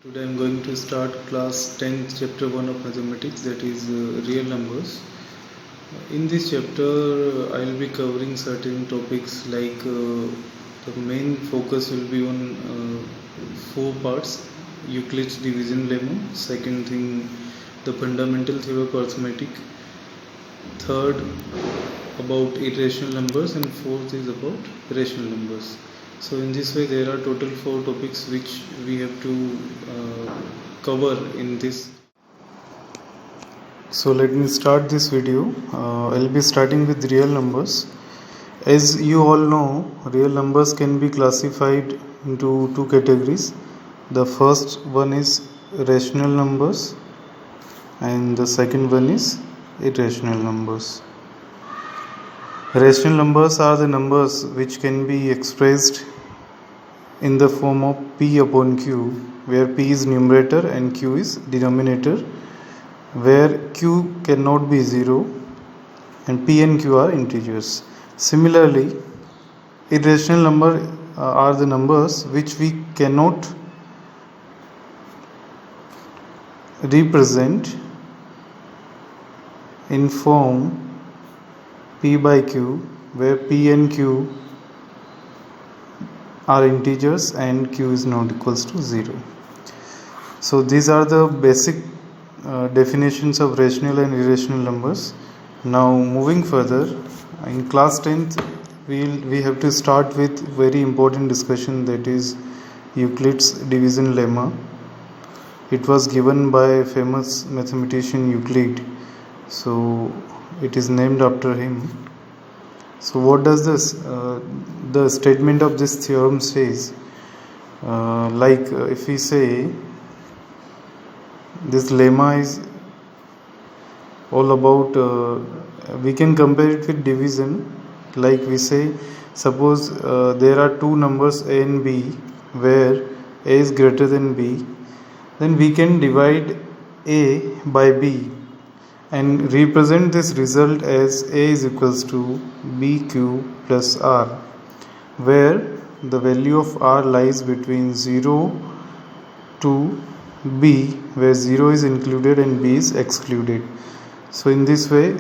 Today I am going to start class 10th chapter 1 of mathematics, that is real numbers. In this chapter I will be covering certain topics like the main focus will be on four parts: Euclid's division lemma, second thing the fundamental theory of arithmetic, third about irrational numbers, and fourth is about rational numbers. So in this way there are total 4 topics which we have to cover in this. So let me start this video. I'll be starting with real numbers. As you all know, real numbers can be classified into 2 categories. The first one is rational numbers and the second one is irrational numbers. Rational numbers are the numbers which can be expressed in the form of p upon q, where p is numerator and q is denominator, where q cannot be 0 and p and q are integers. Similarly, irrational numbers are the numbers which we cannot represent in form p by q, where p and q are integers and q is not equals to 0. So these are the basic definitions of rational and irrational numbers. Now moving further, in class 10th we have to start with very important discussion, that is Euclid's division lemma. It was given by famous mathematician Euclid, so it is named after him. So what does this the statement of this theorem says? If we say this lemma is all about, we can compare it with division. Like we say, suppose there are two numbers a and b, where a is greater than b, then we can divide a by b and represent this result as a is equals to bq plus r, where the value of r lies between 0 to b, where 0 is included and b is excluded. So in this way,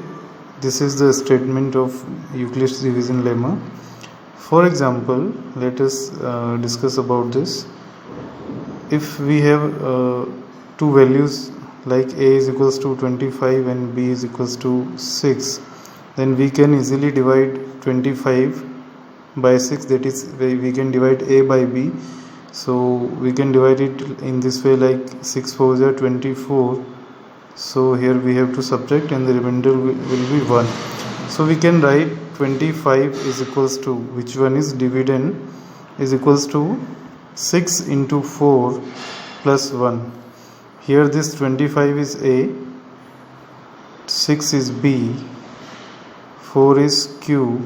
this is the statement of Euclid's division lemma. For example, let us discuss about this. If we have two values like a is equals to 25 and b is equals to 6, then we can easily divide 25 by 6, that is we can divide a by b. So we can divide it in this way, like 6 4s are 24. So here we have to subtract and the remainder will be 1. So we can write 25 is equals to, which one is dividend, is equals to 6 into 4 plus 1. Here this 25 is a, 6 is b, 4 is q,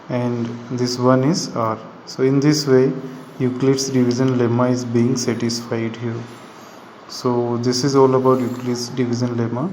and this 1 is r. So in this way Euclid's division lemma is being satisfied here. So this is all about Euclid's division lemma.